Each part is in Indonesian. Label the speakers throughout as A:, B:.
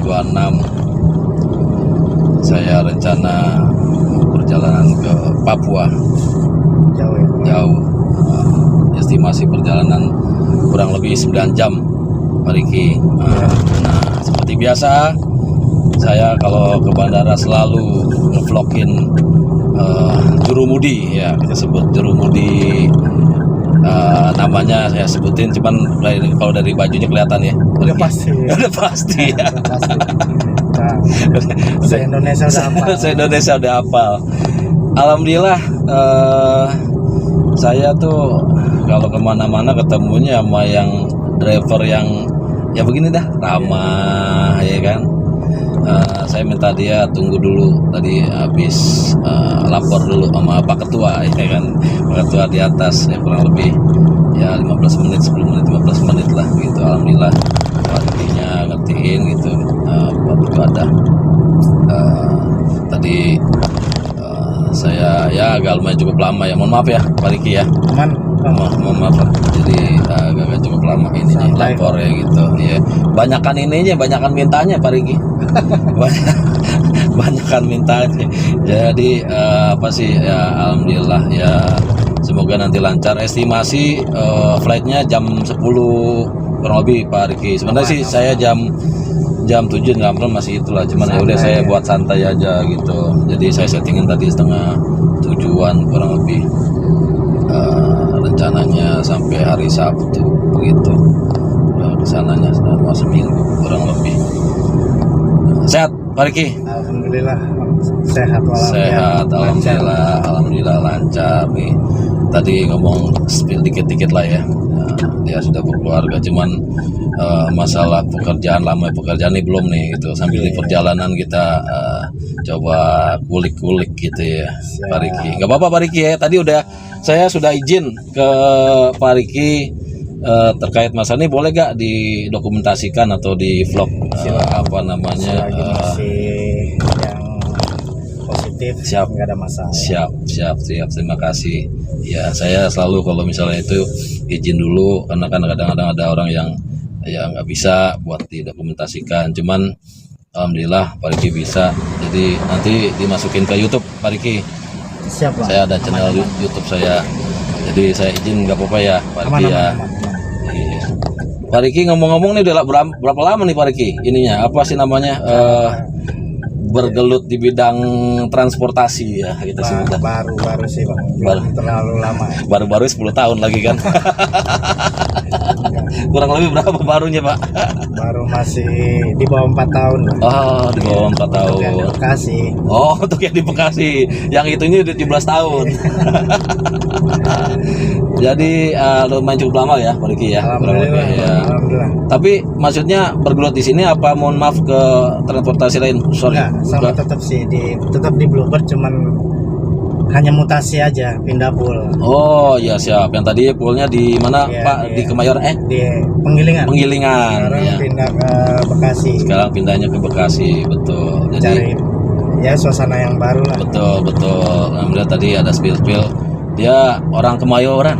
A: 26 saya rencana perjalanan ke Papua. Jauh. Estimasi perjalanan kurang lebih 9 jam, Pak Riki. Nah, seperti biasa saya kalau ke bandara selalu ngevlogin jurumudi, ya kita sebut jurumudi. Namanya saya sebutin, cuman kalau dari bajunya kelihatan ya.
B: Udah pasti.
A: Udah pasti. Ya.
B: Se-Indonesia udah hafal.
A: Se-Indonesia udah hafal. Alhamdulillah, saya tuh kalau kemana-mana ketemunya sama yang driver yang ya begini dah, ramah, ya kan. Saya minta dia tunggu dulu, tadi habis lapor dulu sama Pak Ketua, ya kan. Pak Ketua di atas, ya kurang lebih ya 15 menit, 10 menit, 15 menit lah gitu. Alhamdulillah artinya ngertiin gitu. Waktu itu ada tadi saya ya agak lumayan cukup lama ya, mohon maaf ya Pak Riki ya. Mohon maaf lah. Jadi agak cukup lama ininya lapor ya gitu ya. Banyakan ininya, banyakan mintanya Pak Riki. Banyakan mintanya. Jadi apa sih ya, alhamdulillah ya, semoga nanti lancar. Estimasi flightnya jam 10 kurang lebih Pak Riki. Sebenarnya sih saya jam 7 ngambil masih itulah, cuman ya udah saya buat santai aja gitu. Jadi saya settingin tadi setengah 7-an kurang lebih. Rencananya sampai hari Sabtu begitu. Kesananya selama seminggu kurang lebih. Sehat Pak Riki?
B: Alhamdulillah sehat walafiat.
A: Sehat, alhamdulillah lancar nih. Tadi ngomong spill dikit-dikit lah ya. Dia sudah berkeluarga, cuman masalah pekerjaan lama, pekerjaan ini belum nih gitu. Sambil di perjalanan kita coba kulik-kulik gitu ya Pak Riki. Nggak apa-apa Pak Riki ya, tadi saya sudah izin ke Pak Riki terkait masalah ini, boleh gak didokumentasikan atau di vlog apa namanya
B: yang positif.
A: Siap,
B: nggak ada masalah.
A: Siap, terima kasih ya. Saya selalu kalau misalnya itu izin dulu, karena kan kadang-kadang ada orang yang nggak bisa buat didokumentasikan, cuman alhamdulillah Pak Riki bisa. Jadi nanti dimasukin ke YouTube Pak Riki.
B: Siap Pak.
A: Saya ada channel YouTube saya, jadi saya izin nggak apa-apa ya Pak Riki ya. Iya. Pak Riki ngomong-ngomong nih udah berapa lama nih Pak Riki ininya, apa sih namanya, bergelut di bidang transportasi ya kita sebutkan.
B: Baru sih Bang, belum terlalu lama.
A: Baru 10 tahun lagi kan. Kurang lebih berapa barunya Pak?
B: Baru masih di bawah 4 tahun.
A: Oh, di bawah 4 tahun.
B: Yang di Bekasi.
A: Oh, untuk yang di Bekasi. Yang itunya udah 17 tahun. Jadi lumayan cukup lama ya Pak Riki ya.
B: Alhamdulillah,
A: ya.
B: Alhamdulillah.
A: Tapi maksudnya bergelut di sini apa, mohon maaf, ke transportasi lain? Sorry.
B: Enggak, sama tetap sih tetap di Bluebird, cuman hanya mutasi aja, pindah pool.
A: Oh iya siap. Yang tadi poolnya di mana
B: ya,
A: Pak? Di Kemayoran
B: di Penggilingan.
A: Penggilingan.
B: Sekarang
A: ya.
B: pindah ke Bekasi.
A: Sekarang pindahnya ke Bekasi, betul. Jadi
B: cari ya suasana yang baru lah.
A: Betul. Alhamdulillah tadi ada spill. Dia orang Kemayoran.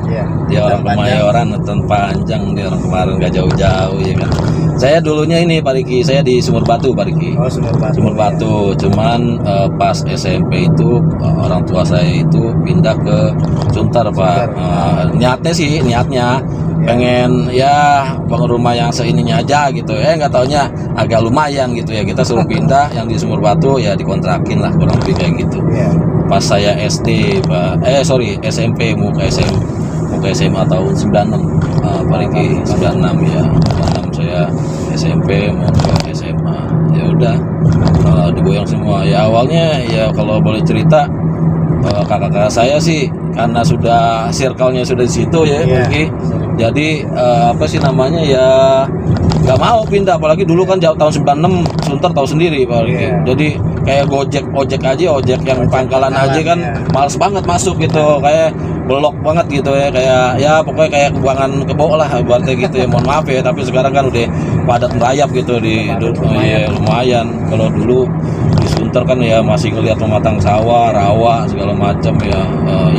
B: Ya,
A: Dia orang Kemayoran, nonton panjang, dia orang kemarin gak jauh-jauh ya kan. Saya dulunya ini Pak Riki, saya di Sumur Batu Pak Riki.
B: Oh, Sumur Batu.
A: Cuman pas SMP itu orang tua saya itu pindah ke Sunter Pak. Niatnya pengen ya bangun rumah yang seininya aja gitu. Nggak taunya agak lumayan gitu ya. Kita suruh pindah yang di Sumur Batu ya dikontrakin lah kurang lebih kayak gitu.
B: Yeah.
A: Pas saya SD Pak, SMP mau ke SMA tahun 96 Pak Riki, 96 ya. 96 saya SMP mau ke SMA. Ya udah digoyang semua. Ya awalnya ya kalau boleh cerita, kakak-kakak saya sih karena sudah circle-nya sudah di situ ya, Pak Riki. Jadi apa sih namanya ya, nggak mau pindah, apalagi dulu kan tahun 96 Sunter tahu sendiri Pak Riki. Jadi kayak ojek yang pangkalan aja kan males banget masuk gitu, kayak blok banget gitu ya, kayak ya pokoknya kayak kebuangan kebo lah buatnya gitu ya. Mohon maaf ya, tapi sekarang kan udah padat merayap gitu lumayan. Kalau dulu di Sunter kan ya masih ngelihat pematang sawah, rawa segala macam ya,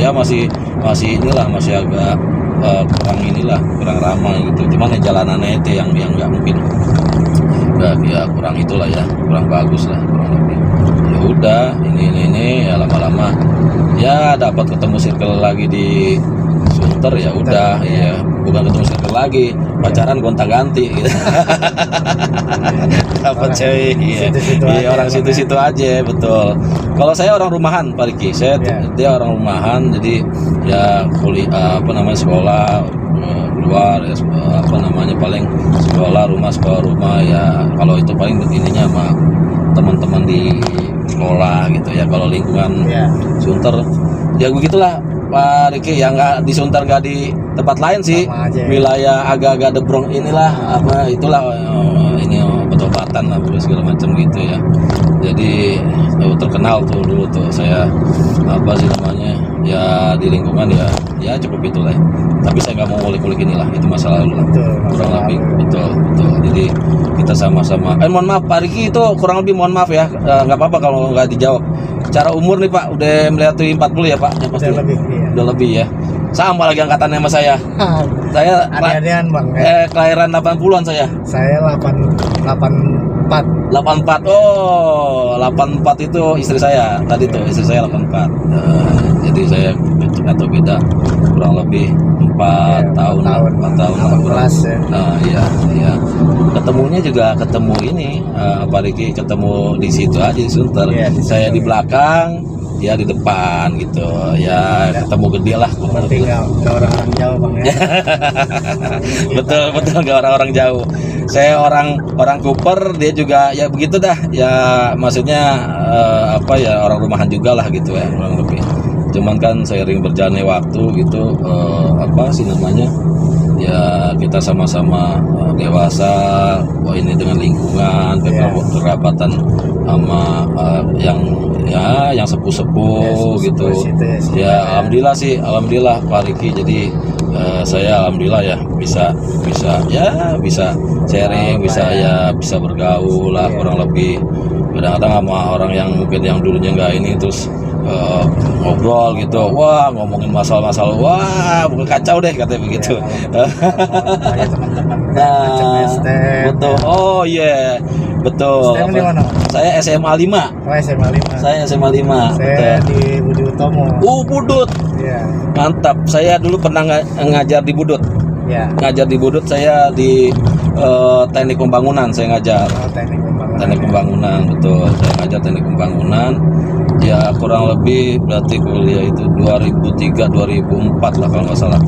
A: ya masih inilah, masih agak kurang ramai gitu. Cuman ya jalanannya itu yang nggak mungkin juga ya kurang itulah ya, kurang bagus lah kurang lebih. Ya udah ini ya lama-lama ya dapat ketemu circle lagi di Sunter, ya udah ya bukan ketemu circle lagi, pacaran gonta-ganti gitu. Dapat cewek iya orang situ-situ aja, betul. Kalau saya orang rumahan Pak Riki, dia orang rumahan, jadi ya kuliah sekolah keluar ya, paling sekolah rumah ya, kalau itu paling ininya sama teman-teman di sekolah gitu ya. Kalau lingkungan Sunter ya begitulah Pak Riki, yang nggak di Sunter nggak di tempat lain sih, wilayah agak-agak Debrong inilah itulah ini obat-obatan lah segala macam gitu ya. Jadi terkenal tuh dulu tuh saya ya di lingkungan ya cukup itulah. Tapi saya nggak mau ngulik-ngulik inilah, itu masa lalu lah. Kurang lebih betul. Jadi kita sama-sama. Mohon maaf Pak Riki, itu kurang lebih mohon maaf ya, nggak apa-apa kalau nggak dijawab. Cara umur nih Pak, udah melewati 40 ya Pak? Ya, pasti. Udah lebih ya. Sama lagi angkatannya sama saya. Saya
B: ada-adaan Bang.
A: Kelahiran 80-an saya.
B: Saya 84.
A: 84. Oh, 84 itu istri saya. Tadi tuh istri saya 84. Jadi saya atau beda kurang lebih 4 tahun. 4 tahun.
B: 18 ya.
A: Iya. Ketemunya juga ketemu ini Pak Riki, ketemu di situ aja di Sunter. Saya di belakang, dia di depan gitu ya, ketemu gede lah.
B: Berarti nggak orang jauh Bang ya.
A: betul nggak orang jauh. Saya orang Cooper, dia juga ya begitu dah ya, maksudnya orang rumahan juga lah gitu ya kurang lebih. Cuman kan seiring berjalannya waktu gitu ya kita sama-sama dewasa, ini dengan lingkungan, kerabatan sama yang sepuh-sepuh gitu. Alhamdulillah Pak Riki. Jadi saya alhamdulillah ya bisa sharing, bisa bergaul lah kurang lebih. Kadang-kadang sama orang yang mungkin yang dulunya nggak ini, terus ngobrol gitu, ngomongin masalah-masalah, bukan kacau deh katanya begitu. Betul. Oh iya, betul. Saya SMA 5. Saya SMA 5.
B: Saya di Budi Utomo.
A: Budut. Mantap. Saya dulu pernah ngajar di Budut. Ngajar di Budut, saya di teknik pembangunan saya ngajar. Teknik pembangunan, betul. Saya ngajar teknik pembangunan. Ya kurang lebih berarti kuliah itu 2003-2004 lah kalau nggak salah.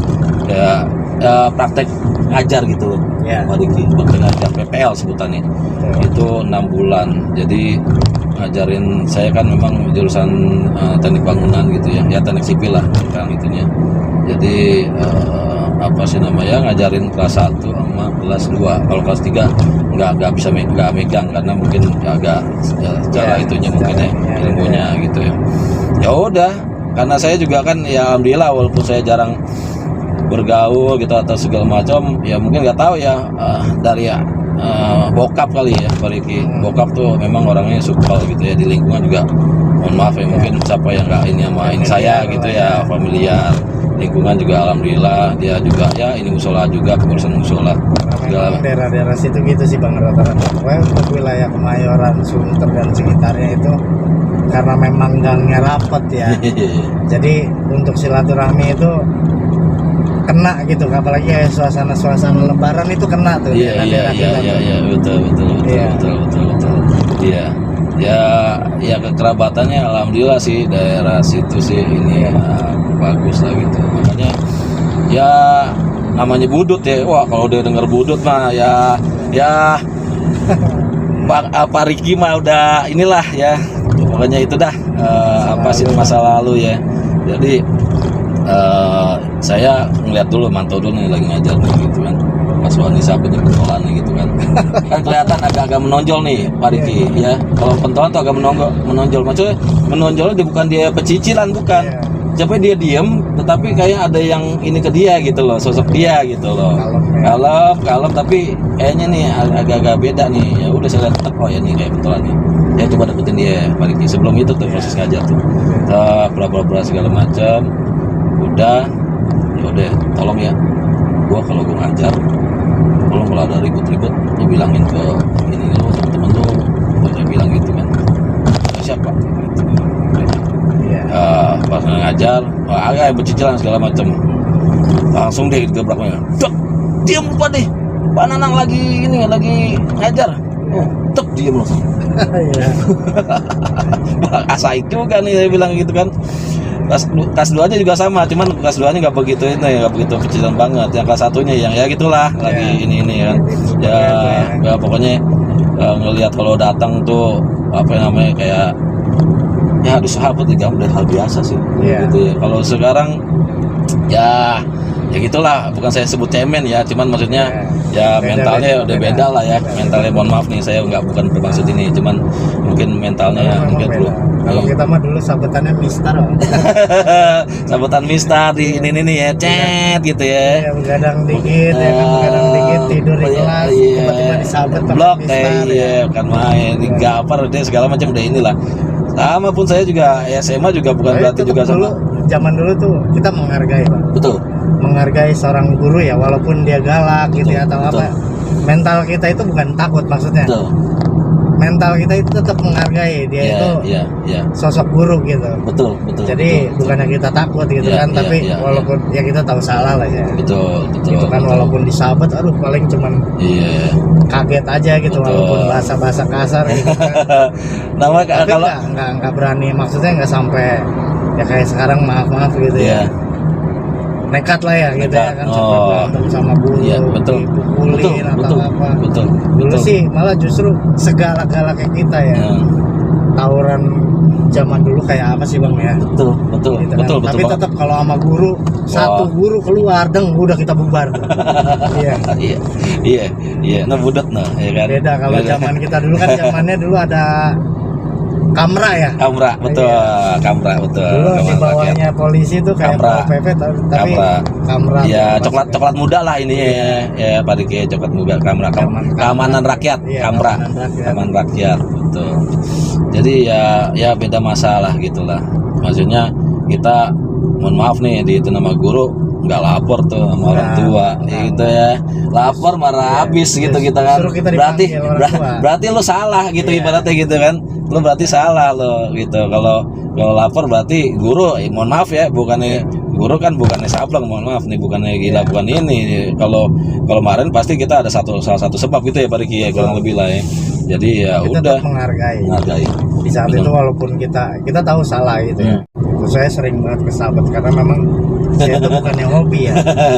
A: Ya praktek ngajar gitu loh. Pak Riki, praktek ngajar PPL sebutannya. Itu 6 bulan. Jadi ngajarin, saya kan memang jurusan teknik bangunan gitu ya. Ya teknik sipil lah kan itunya. Jadi ngajarin kelas 1 sama kelas 2. Kalau kelas 3 nggak bisa megang karena mungkin agak secara itunya mungkin ya ilmunya gitu ya. Ya udah, karena saya juga kan ya alhamdulillah walaupun saya jarang bergaul gitu atau segala macam, ya mungkin nggak tahu ya dari bokap kali ya Pak Riki. Bokap tuh memang orangnya supel gitu ya, di lingkungan juga mohon maaf ya, mungkin siapa yang nggak ini sama ini saya gitu ya, familiar. Lingkungan juga alhamdulillah, dia juga ya ini musola juga, pengurusan musola.
B: Daerah-daerah situ gitu sih Bang, rata-rata. Untuk wilayah Kemayoran, Sunter dan sekitarnya itu karena memang gangnya rapat ya. Jadi untuk silaturahmi itu kena gitu, apalagi kayak suasana lebaran itu kena tuh.
A: Iya, betul. Iya. Ya kekerabatannya alhamdulillah sih daerah situ sih ini bagus lah gitu. Makanya ya namanya Budut ya. Kalau dia dengar Budut mah ya Pak Riki mah udah inilah ya. Pokoknya itu dah masa lalu ya. Jadi saya ngeliat dulu, mantau dulu nih lagi ngajar nih gitu kan. Pas Wani siapa nih pentolannya gitu kan. Kan kelihatan agak menonjol nih Pak Riki ya. Kalau pentolan tuh agak menonjol. Maksudnya menonjolnya bukan dia pecicilan, bukan. Sampai dia diem, tetapi kayak ada yang ini ke dia gitu loh, sosok dia gitu loh. Kalem tapi kayaknya nih agak-agak beda nih. Ya udah saya lihat, ya nih kayak pentolan nih. Ya coba deketin dia Pak Riki. Sebelum itu tuh proses ngajar tuh. Pura-pura segala macam. Udah, tolong ya. Kalau gua ngajar, tolong kalau ada ribut-ribut lu bilangin ke ini lu temen-temen lu, saya bilang gitu kan. Siapa gitu.
B: Iya.
A: Pas ngajar agak bercicilan segala macam, langsung deh gebraknya, dok diam lupa deh, Pak Nanang lagi ngajar. Oh, tek diam langsung.
B: Iya.
A: Asaik juga nih saya bilang gitu kan. Kelas 2-nya juga sama, cuman kelas 2-nya nggak begitu ini, nggak begitu pecicilan banget. Yang kelas 1-nya yang ya gitulah, lagi ini kan. Ya pokoknya ngelihat kalau datang tuh apa namanya kayak ya disahabat udah hal biasa sih.
B: Iya.
A: Gitu ya. Kalau sekarang ya gitulah, bukan saya sebut cemen ya, cuman maksudnya ya mentalnya udah beda lah ya. Mentalnya mohon maaf nih, saya bukan bermaksud ini, cuman mungkin mentalnya mungkin perlu.
B: Kalau kita mah dulu sabetannya Mister,
A: sabetan Mister di ini ya, cet gitu ya.
B: Iya, begadang dikit ya kan, begadang dikit tidur di kelas, tiba-tiba disabet pakai
A: blok
B: Mister,
A: iya kan main digapar deh segala macam udah inilah. Sama pun saya juga SMA juga bukan berarti juga
B: dulu,
A: sama.
B: zaman dulu tuh kita menghargai, Pak.
A: Betul.
B: Menghargai seorang guru ya, walaupun dia galak gitu ya atau apa. Mental kita itu bukan takut maksudnya.
A: Betul.
B: Mental kita itu tetap menghargai dia itu sosok guru gitu.
A: Betul.
B: Jadi bukannya kita takut gitu kan, tapi walaupun ya kita tahu salah lah ya.
A: Betul.
B: Gitu kan, walaupun disabet, aduh paling cuman kaget aja gitu, walaupun bahasa kasar gitu kan.
A: Namanya
B: tapi
A: kalau
B: nggak berani, maksudnya nggak sampai ya kayak sekarang maaf gitu ya. Nekat lah ya gitu ya kan, sampai berantem sama guru, dipukulin atau apa.
A: Betul.
B: Dulu sih malah justru segalak-galaknya kita ya. Tawuran zaman dulu kayak apa sih Bang ya?
A: Betul.
B: Gitu kan. Tapi tetap kalau sama guru, satu guru keluar udah kita bubar.
A: Iya, nah budak nah, ya kan.
B: Beda kalau zaman kita dulu kan, zamannya dulu ada Kamra ya.
A: Kamra, betul. Kamra, betul.
B: Dulu di bawahnya polisi tuh kayak PP, tapi Kamra.
A: Ya, coklat muda lah ini ya, Pak Diki, coklat muda Kamra. Keamanan rakyat, Kamra. Keamanan rakyat, betul. Jadi ya beda masalah gitulah. Maksudnya kita mohon maaf nih di itu nama guru nggak lapor tuh sama orang tua gitu ya, lapor marah habis gitu kita kan, berarti lu salah gitu ibaratnya gitu kan, lu berarti salah lo gitu. Kalau lapor berarti guru mohon maaf ya, bukannya guru kan bukannya sableng, mohon maaf nih, bukannya gila, bukan ini. Kalau kemarin pasti kita ada salah satu sebab gitu ya Pak Riki ya, kurang lebih lah ya. Jadi ya
B: kita
A: udah
B: menghargai di saat
A: betul.
B: itu walaupun kita tahu salah gitu ya. Terus saya sering banget kesabet karena memang saya itu bukannya hobi ya.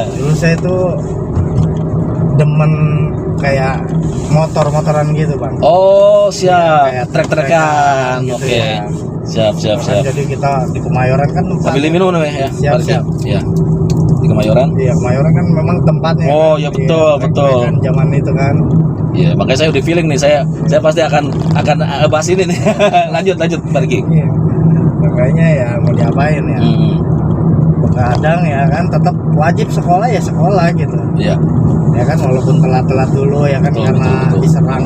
B: Dulu saya tuh demen kayak motoran gitu Bang.
A: Oh siap,
B: kayak
A: trek-trekan,
B: gitu
A: oke.
B: ya.
A: Siap.
B: Jadi kita di Kemayoran kan
A: Sambil minum ya.
B: Siap.
A: Ya. Di Kemayoran?
B: Iya, Kemayoran kan memang tempatnya.
A: Oh,
B: kan,
A: ya betul.
B: Kan zaman itu kan.
A: Iya, makanya saya udah feeling nih, saya pasti akan bahas ini nih. lanjut Pak Riki.
B: Iya. Makanya ya mau diapain ya. Kadang ya kan tetap wajib sekolah gitu.
A: Iya.
B: Ya kan walaupun telat dulu ya kan, betul. Diserang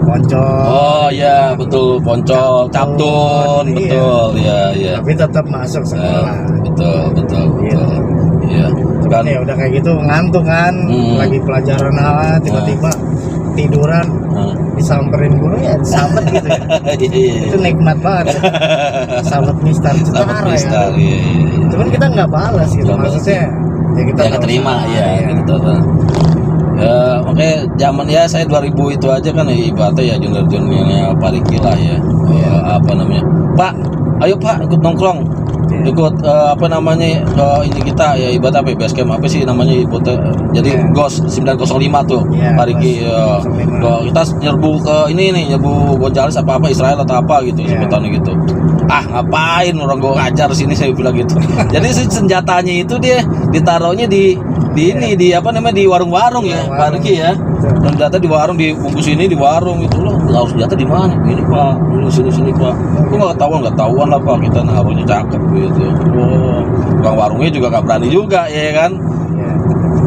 B: poncol.
A: Oh iya betul, poncol, captun, betul. Iya.
B: Tapi tetap masuk sekolah.
A: Betul.
B: Gitu.
A: Iya.
B: Kan ya udah kayak gitu ngantuk kan, lagi pelajaran ala tiba-tiba tiduran, disamperin guru ya disambet gitu ya. Itu nikmat banget. Sambet Mister setara ya. Itu kan kita nggak balas gitu, maksudnya ya kita
A: terima ya gitu. Ya, makanya zaman ya saya 2000 itu aja kan ya, ibaratnya ya junior-juniornya Pak Riki lah ya. Apa namanya? Pak, ayo Pak ikut nongkrong. Ikut apa namanya ini kita ya, ibarat apa base camp apa sih namanya jadi GOS 905 tuh Pak Riki kita nyerbu ke ini nih, nyerbu Gonzales apa Israel atau apa gitu sebutannya gitu. Ngapain orang gue ngajar sini, saya bilang gitu. Jadi senjatanya itu dia ditaruhnya di apa namanya, di warung-warung ya Pak Riki ya. Senjata di warung, dibungkus ini di warung gitu loh. Lalu senjata di mana? Ini Pak, ini sini Pak. Kok nggak ketahuan lah Pak, kita naruhnya cakep gitu. Oh, bang warungnya juga nggak berani juga ya kan.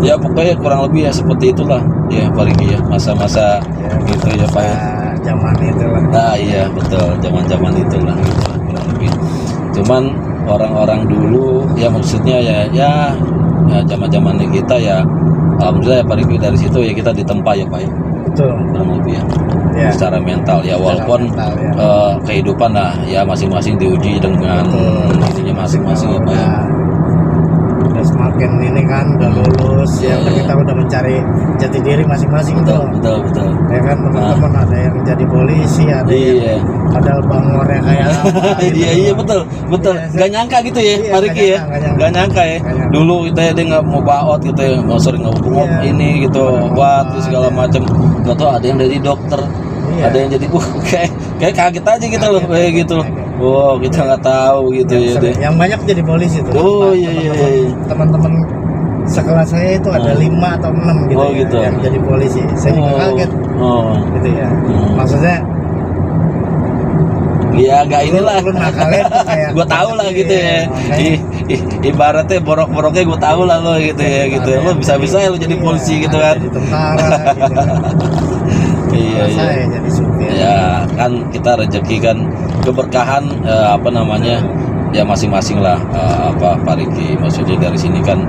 A: Ya pokoknya kurang lebih ya seperti itulah ya Pak Riki ya, masa-masa gitu ya Pak.
B: Zaman itulah.
A: Nah iya betul, zaman itulah gitu, kurang lebih. Cuman orang-orang dulu ya maksudnya ya zaman-zamannya kita ya alhamdulillah ya Pak Riki, dari situ ya kita ditempa ya Pak ya,
B: Betul.
A: kurang lebih ya.
B: Ya.
A: Secara mental ya, walaupun
B: mental, ya.
A: kehidupan lah ya masing-masing diuji dengan ininya masing-masing ya Pak ya.
B: Udah semakin ini kan udah lulus ya,
A: Iya.
B: kita udah mencari jati diri masing-masing
A: Betul,
B: tuh.
A: betul.
B: Ya kan teman-teman, ada yang jadi polisi, ada
A: Iya.
B: yang padahal bangornya kayak apa gitu.
A: Iya betul.
B: Iya,
A: Gak nyangka gitu ya
B: iya,
A: Pak Riki ya.
B: nggak nyangka.
A: Gak nyangka ya.
B: Nggak nyangka.
A: Dulu kita dia nggak mau baot gitu ya, mau sering ngomong
B: Iya.
A: ini gitu, obat segala
B: Iya.
A: macam. Gak tau ada yang jadi dokter,
B: Iya.
A: ada yang jadi kayak kaget aja gitu loh
B: Kaget,
A: kayak gitu.
B: kaget.
A: Wow, kita nggak tahu gitu ya deh.
B: Yang banyak jadi polisi tuh.
A: Oh, iya.
B: Teman-teman sekelas saya itu ada 5 atau 6 gitu,
A: Oh,
B: ya,
A: gitu.
B: yang jadi polisi. Saya juga kaget
A: Oh.
B: gitu ya.
A: Hmm.
B: Maksudnya
A: Ya gak inilah.
B: lu nakalnya tuh kayak
A: Gue tahu lah gitu ya. Ibaratnya borok-boroknya gue tahu lah lo gitu ya gitu. Lo bisa-bisa ya lo jadi polisi gitu kan.
B: Jadi tentara gitu kan.
A: Iya.
B: Saya jadi supir.
A: Ya kan kita rezeki kan keberkahan apa namanya ya masing-masing lah Pak Riki, maksudnya dari sini kan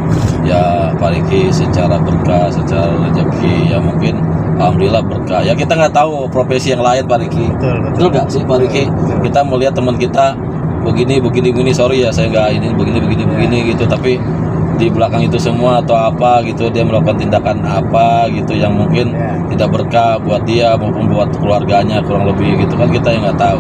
A: ya Pak Riki secara berkah, secara rezeki ya mungkin alhamdulillah berkah ya. Kita nggak tahu profesi yang lain Pak Riki, betul nggak sih Pak Riki?
B: Betul.
A: Kita melihat teman kita begini, sorry ya saya nggak ini begini gitu, tapi di belakang itu semua atau apa gitu dia melakukan tindakan apa gitu yang mungkin tidak berkah buat dia maupun buat keluarganya, kurang lebih gitu kan kita yang nggak tahu.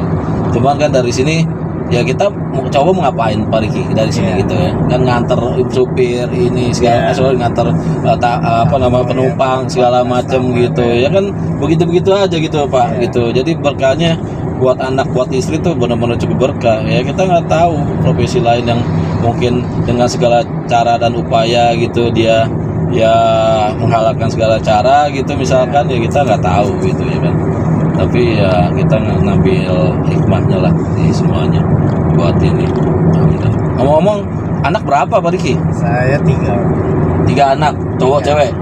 A: Cuman kan dari sini ya kita coba mau ngapain Pak Riki dari sini gitu ya kan, nganter supir ini segala nganter apa nama penumpang segala macam gitu ya kan, begitu aja gitu Pak gitu. Jadi berkahnya buat anak buat istri tuh benar-benar cukup berkah ya. Kita nggak tahu profesi lain yang mungkin dengan segala cara dan upaya gitu dia ya menghalalkan segala cara gitu misalkan ya kita nggak tahu gitu ya kan. Tapi ya kita ngambil hikmahnya lah di semuanya buat ini. Ngomong-ngomong, anak berapa Pak Riki?
B: Saya
A: 3 anak, cowok cewek?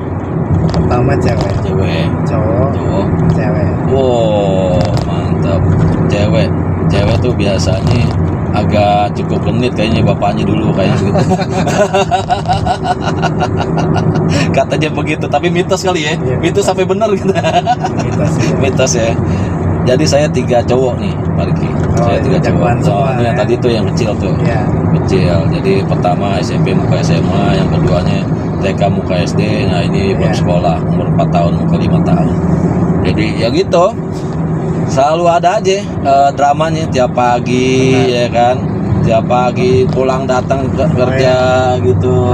B: Pertama cewek,
A: Cowok.
B: cewek.
A: Wow, mantap. Cewek tuh biasanya agak cukup genit kayaknya bapaknya dulu kayaknya gitu. Katanya begitu, tapi mitos kali ya.
B: Iya,
A: Mitos sampai benar gitu. Mitos ya. Jadi saya 3 cowok nih, Pak Riki. Saya 3 cowok. Ini yang tadi tuh yang kecil tuh.
B: Iya.
A: Kecil. Jadi pertama SMP muka SMA, yang keduanya TK muka SD. Nah, ini belum sekolah, umur 4 tahun muka 5 tahun. Jadi ya gitu. Selalu ada aja dramanya tiap pagi ya kan. Tiap pagi pulang datang kerja gitu.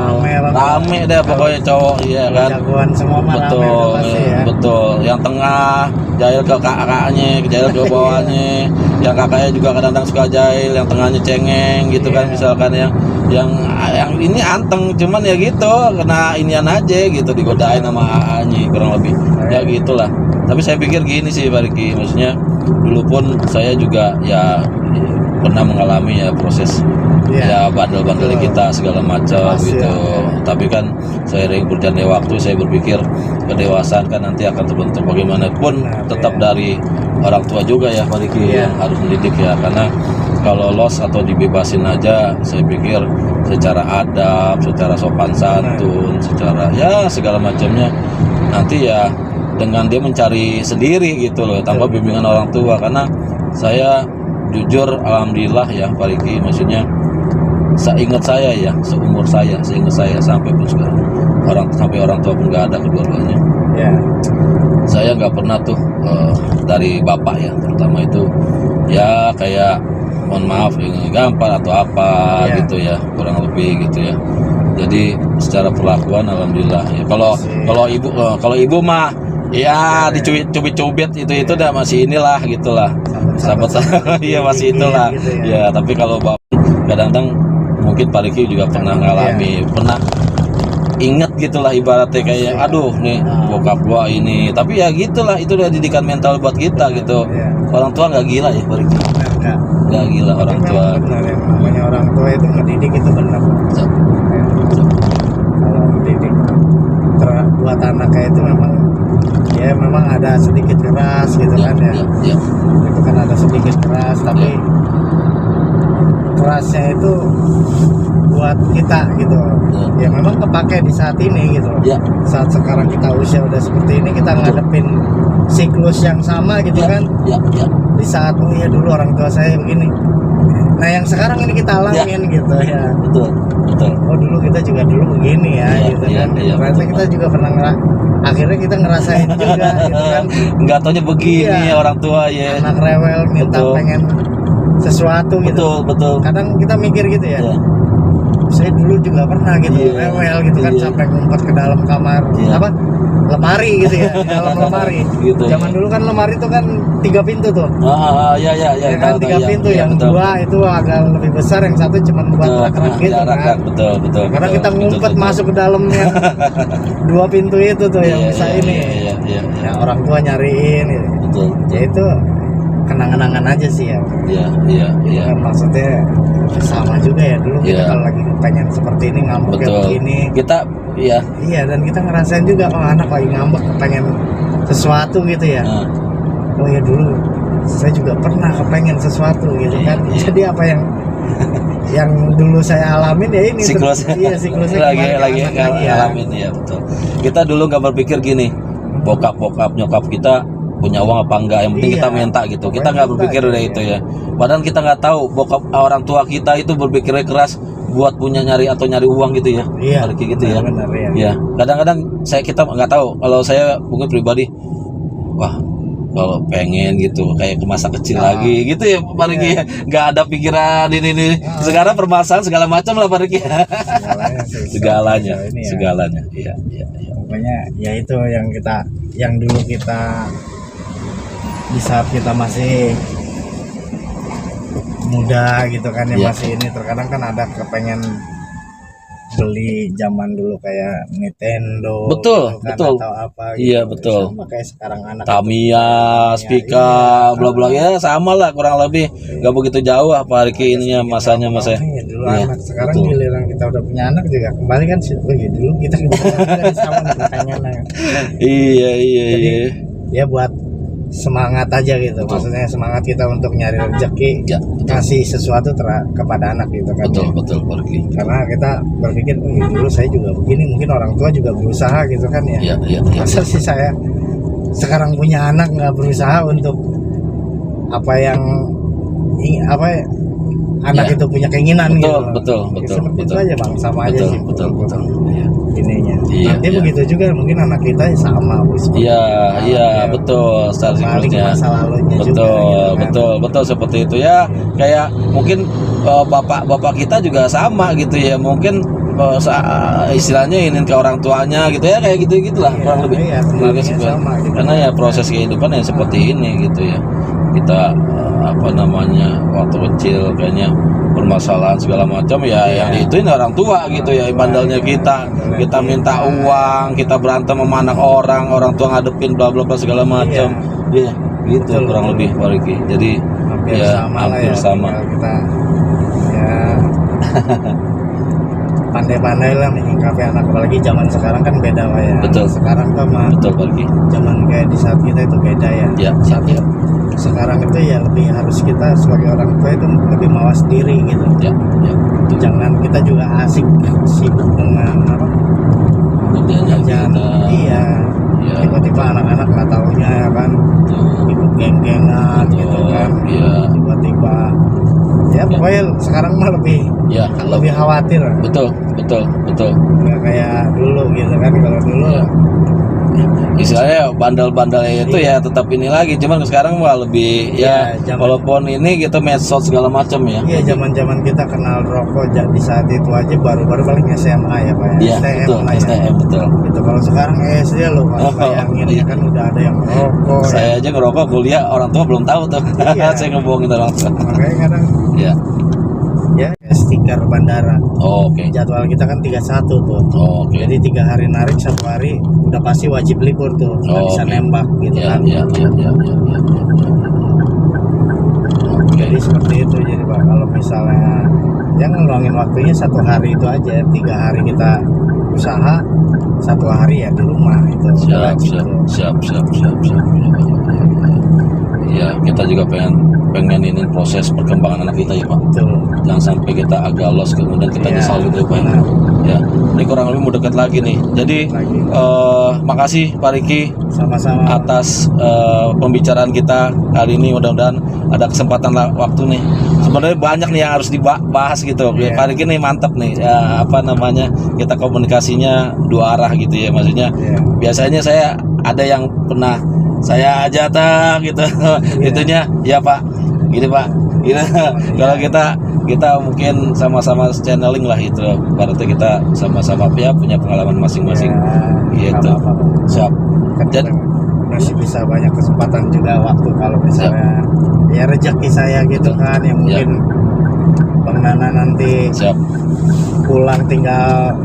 A: Rame deh pokoknya cowok ya kan.
B: Jagoan semua
A: Betul,
B: pasti ya.
A: betul. Yang tengah jahil ke kakaknya, jahil ke bawahnya. Yang kakaknya juga kadang-kadang suka jahil, yang tengahnya cengeng gitu kan, misalkan yang ini anteng, cuman ya gitu kena inian aja gitu, digodain sama AA-nya kurang lebih. Ya gitulah. Tapi saya pikir gini sih Pak Riki, maksudnya dulu pun saya juga ya pernah mengalami ya proses ya bandel-bandel kita segala macam gitu. Tapi kan seiring berjalannya waktu saya berpikir kedewasaan kan nanti akan terbentuk bagaimanapun tetap dari orang tua juga ya Pak Riki yang harus mendidik ya, karena kalau los atau dibebasin aja saya pikir secara adab, secara sopan santun, secara ya segala macamnya nanti ya dengan dia mencari sendiri gitu loh tanpa bimbingan orang tua. Karena saya jujur alhamdulillah ya Pak Riki, maksudnya seingat saya ya, seingat saya sampai pun sekarang sampai orang tua pun nggak ada kedua-duanya. Saya nggak pernah tuh dari bapak ya terutama itu ya kayak mohon maaf ini gampang atau apa gitu ya, kurang lebih gitu ya. Jadi secara perlakuan alhamdulillah ya. Kalau ibu mah ya dicubit-cubit itu udah masih inilah gitulah. Sahabat iya masih itulah. Ya, tapi kalau bapak kadang-kadang mungkin Pak Riki juga pernah ngalami, pernah inget gitulah ibaratnya kayak aduh nih bokap gua ini. Tapi ya gitulah, itu udah didikan mental buat kita gitu. Orang tua nggak gila ya Pak Riki. Nggak gila orang tua.
B: Namanya orang tua itu mendidik itu benar. Kalau mendidik buat anaknya itu memang ada sedikit keras gitu kan ya. Itu kan ada sedikit keras, tapi kerasnya itu buat kita gitu. Ya memang kepake di saat ini gitu.
A: Ya.
B: Saat sekarang kita usia udah seperti ini, kita ngadepin siklus yang sama gitu
A: Ya.
B: kan.
A: Ya. Ya.
B: Di saat oh ya dulu orang tua saya begini. Nah yang sekarang ini kita alamin gitu ya.
A: Betul. Betul.
B: Oh dulu kita juga dulu begini ya,
A: Iya,
B: gitu
A: iya,
B: kan.
A: iya,
B: Ternyata
A: betul,
B: kita juga pernah akhirnya kita ngerasain juga gitu kan.
A: Nggak taunya begini
B: Iya.
A: orang tua ya.
B: Anak rewel minta
A: Betul.
B: pengen sesuatu gitu.
A: Betul, betul.
B: Kadang kita mikir gitu ya.
A: Ya.
B: Saya dulu juga pernah gitu
A: Iya,
B: rewel gitu kan,
A: iya.
B: sampai ngumpet ke dalam kamar
A: Iya.
B: apa lemari gitu ya, di dalam lemari.
A: Gitu,
B: Zaman
A: ya.
B: dulu kan lemari itu kan 3 pintu tuh.
A: Ya, ya, ya,
B: Ya kan
A: tahu,
B: 3
A: ya,
B: pintu,
A: ya,
B: yang
A: betul.
B: 2 itu agak lebih besar, yang satu cuma buat
A: Betul,
B: rak-rak gitu
A: ya,
B: kan.
A: rak-rak, betul, betul.
B: Karena
A: betul,
B: kita
A: betul,
B: ngumpet
A: betul.
B: masuk ke dalam yang 2 pintu itu tuh yang
A: Iya,
B: bisa
A: iya,
B: ini.
A: iya, iya, iya,
B: Ya orang tua nyariin gitu.
A: betul.
B: Ya itu kenang-kenangan aja sih ya.
A: Iya, iya, iya.
B: Kan maksudnya sama juga ya dulu kita
A: Iya.
B: kalau lagi pengen seperti ini ngambek kayak
A: Betul.
B: begini.
A: Kita, ya.
B: Iya, dan kita ngerasain juga oh anak lagi ngambek pengen sesuatu gitu ya.
A: Nah,
B: Oh ya dulu saya juga pernah kepengen sesuatu gitu
A: Iya,
B: kan.
A: iya.
B: Jadi apa yang yang dulu saya alamin ya ini
A: siklusnya.
B: iya siklusnya
A: lagi
B: kembali ke
A: lagi
B: anak lagi ya.
A: ngalamin ya, betul. Kita dulu nggak berpikir gini, bokap nyokap kita punya uang apa enggak, yang penting
B: Iya.
A: kita minta gitu. Kita
B: Pokoknya
A: nggak
B: minta
A: berpikir
B: gitu,
A: udah
B: ya.
A: itu ya. Padahal kita nggak tahu bokap orang tua kita itu berpikirnya keras buat punya nyari uang gitu ya.
B: Iya,
A: Kayak gitu ya.
B: benar ya.
A: Ya, kadang-kadang kita nggak tahu. Kalau saya mungkin pribadi, wah kalau pengen gitu kayak ke masa kecil
B: Nah,
A: lagi gitu ya Pak Riki ya. Nggak ada pikiran ini. Sekarang permasalahan segala macam lah Pak Riki.
B: Segalanya sih,
A: segalanya,
B: ini ya.
A: segalanya. Iya, iya, iya.
B: Pokoknya ya itu yang dulu kita di saat kita masih muda gitu kan ya,
A: Iya.
B: masih ini terkadang kan ada kepengen beli zaman dulu kayak Nintendo
A: Betul,
B: gitu kan,
A: betul.
B: atau apa
A: Iya, betul.
B: sama kayak sekarang anak
A: Tamiya, Spika,
B: iya.
A: bla bla ya sama lah kurang lebih. Nggak begitu jauh Pak Riki ininya masanya
B: Iya, dulu
A: Iya,
B: anak sekarang
A: betul.
B: giliran kita udah punya anak juga kembali kan sih, oh iya dulu kita juga sama nih pengen
A: Iya, iya,
B: Jadi,
A: iya.
B: ya buat semangat aja gitu.
A: Betul.
B: Maksudnya semangat kita untuk nyari rezeki,
A: Ya, betul.
B: kasih sesuatu kepada anak gitu kan.
A: Betul,
B: ya.
A: betul Pak Riki.
B: Karena kita berpikir, oh iya, dulu saya juga begini, mungkin orang tua juga berusaha gitu kan ya.
A: Iya, iya, iya.
B: Masa sih saya sekarang punya anak nggak berusaha untuk apa yang apa ya, anak
A: Ya.
B: itu punya keinginan
A: Betul,
B: gitu.
A: betul,
B: Ya,
A: betul,
B: seperti
A: betul.
B: itu aja bang, sama aja
A: Betul,
B: sih.
A: betul, betul. Iya.
B: Ininya.
A: Iya,
B: Nanti
A: iya.
B: begitu juga mungkin anak kita sama.
A: Iya, iya, betul. Secara
B: Balik ke
A: siklusnya.
B: masa lalunya
A: Betul,
B: juga. gitu kan.
A: betul, betul seperti itu ya. Kayak mungkin bapak kita juga sama gitu ya. Mungkin istilahnya ingin ke orang tuanya gitu ya, kayak gitu gitulah
B: Iya,
A: kurang lebih.
B: iya,
A: Gitu,
B: kembalinya
A: gitu.
B: sama gitu.
A: Karena ya proses kehidupan yang seperti ini gitu ya. Kita apa namanya waktu kecil kayaknya permasalahan segala macam ya,
B: Iya.
A: yang diituin orang tua gitu ya, bandelnya kita minta uang, kita berantem sama anak orang tua ngadepin bla bla bla segala macam. Iya, gitu
B: Betul,
A: kurang
B: betul.
A: lebih Pak Riki. Jadi
B: Hampir
A: ya
B: sama lah
A: hampir
B: ya,
A: sama.
B: tinggal kita ya pandai-pandai lah menyikapi anak, apalagi zaman sekarang kan beda lah ya.
A: Betul.
B: Sekarang tuh sama
A: Betul Pak Riki.
B: zaman kayak di saat kita itu beda ya.
A: Ya,
B: Saat
A: ya,
B: sekarang itu ya lebih harus kita sebagai orang tua itu lebih mawas diri gitu.
A: ya, ya.
B: Jangan kita juga sibuk dengan apa?
A: Kerjanya
B: Kerjaan.
A: kita.
B: Iya.
A: Ya,
B: Tiba-tiba anak-anak nggak taunya ya kan
A: betul.
B: ikut geng-gengan gitu kan.
A: Iya.
B: Tiba-tiba ya pokoknya sekarang mah lebih
A: Ya,
B: lebih khawatir,
A: betul, betul, betul.
B: nggak kayak dulu gitu kan. Kalau dulu
A: Ya. Istilahnya bandel-bandelnya itu ya tetap ini lagi, cuman sekarang mah lebih ya,
B: Iya, zaman-
A: walaupun ini gitu medsos segala macam ya.
B: iya zaman-zaman kita kenal rokok di saat itu aja baru-baru paling SMA ya pak ya,
A: Iya,
B: STM
A: betul,
B: lah ya.
A: STM betul.
B: Gitu. Kalau sekarang SD loh pak,
A: Oh,
B: bayangin
A: iya.
B: ya kan udah ada yang rokok ya.
A: Saya aja ngerokok kuliah orang tua belum tahu tuh.
B: Iya.
A: Saya ngebohongin orang tua.
B: Makanya kadang
A: Ya.
B: ya stiker bandara,
A: Oh, oke.
B: jadwal kita kan 31 tuh.
A: Oh, oke.
B: Jadi 3 hari narik, 1 hari udah pasti wajib libur tuh, nggak
A: Oh,
B: bisa
A: oke.
B: nembak gitu
A: Ya,
B: kan.
A: ya, ya, ya, ya, ya, ya. Oke.
B: Jadi seperti itu. Jadi pak, kalau misalnya yang ngeluangin waktunya 1 hari itu aja, 3 hari kita usaha, 1 hari ya di rumah itu
A: Siap,
B: wajib
A: siap,
B: tuh.
A: siap, siap, siap, siap. Ya, ya, ya, ya. Ya kita juga pengen ini proses perkembangan anak kita ya Pak.
B: Betul.
A: Jangan sampai kita agak lost kemudian kita
B: Iya,
A: nyesal gitu Pak.
B: benar.
A: Ya, ini kurang lebih mau dekat lagi nih. Jadi
B: Lagi.
A: makasih Pak Riki
B: Sama-sama.
A: atas pembicaraan kita kali ini. Mudah-mudahan ada kesempatan waktu nih. Sebenarnya banyak nih yang harus dibahas gitu.
B: Iya.
A: Pak Riki nih mantap nih. Ya, apa namanya, kita komunikasinya dua arah gitu ya. Maksudnya
B: Iya.
A: biasanya saya ada yang pernah saya aja gitu itunya ya Pak gitu Pak gitu. Kalau kita mungkin sama-sama channeling lah itu, berarti kita sama-sama ya punya pengalaman masing-masing
B: Ya,
A: gitu.
B: apa-apa.
A: Siap.
B: Kan
A: Jadi-
B: masih bisa banyak kesempatan juga waktu kalau misalnya ya rezeki saya gitu
A: Betul.
B: kan yang mungkin Bang Nana nanti
A: Siap.
B: pulang tinggal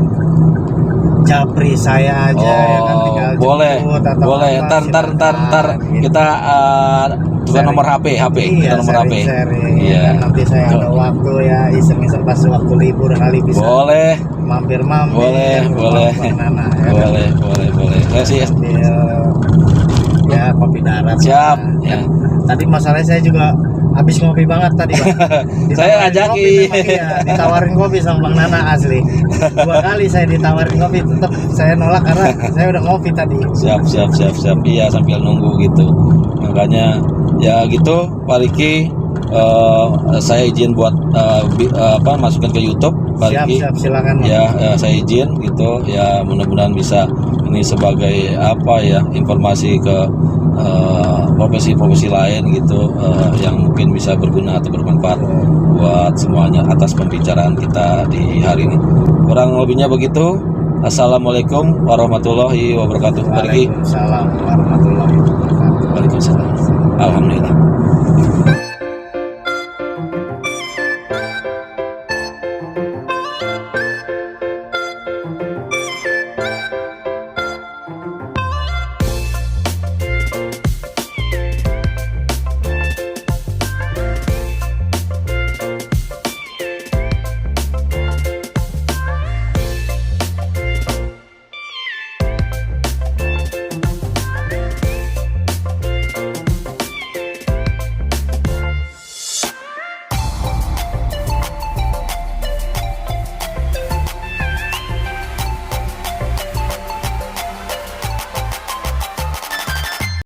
B: japri saya aja ya kan, tinggal
A: Boleh
B: jemput atau
A: boleh
B: apa,
A: ntar
B: silakan, gitu.
A: kita tukar
B: Sharing.
A: nomor HP
B: Iya,
A: kita nomor HP
B: sharing-sharing.
A: Iya.
B: Dan nanti saya ada waktu ya iseng-iseng pas waktu libur kali bisa
A: boleh
B: mampir-mampir
A: boleh
B: ke
A: boleh
B: Bang Nana ya kan.
A: boleh saya sih
B: Ambil, ya kopi darat.
A: siap
B: Nah,
A: ya.
B: Tadi masalahnya saya juga habis ngopi banget tadi Bang.
A: Saya
B: Ditawarin
A: ngajakin.
B: kopi memang, iya, ditawarin kopi sama Bang Nana asli. 2 kali saya ditawarin kopi, tetap saya nolak karena saya udah ngopi tadi.
A: siap iya sambil nunggu gitu. Makanya ya gitu Pak Riki, saya izin buat masukin ke YouTube Pak Riki.
B: Siap silakan Bang.
A: Ya, saya izin gitu ya, mudah-mudahan bisa ini sebagai apa ya, informasi ke profesi-profesi lain gitu, yang mungkin bisa berguna atau bermanfaat buat semuanya atas pembicaraan kita di hari ini. Kurang lebihnya begitu. Assalamualaikum warahmatullahi wabarakatuh. Pak Riki.
B: Waalaikumsalam warahmatullahi wabarakatuh.
A: Waalaikumsalam. Alhamdulillah.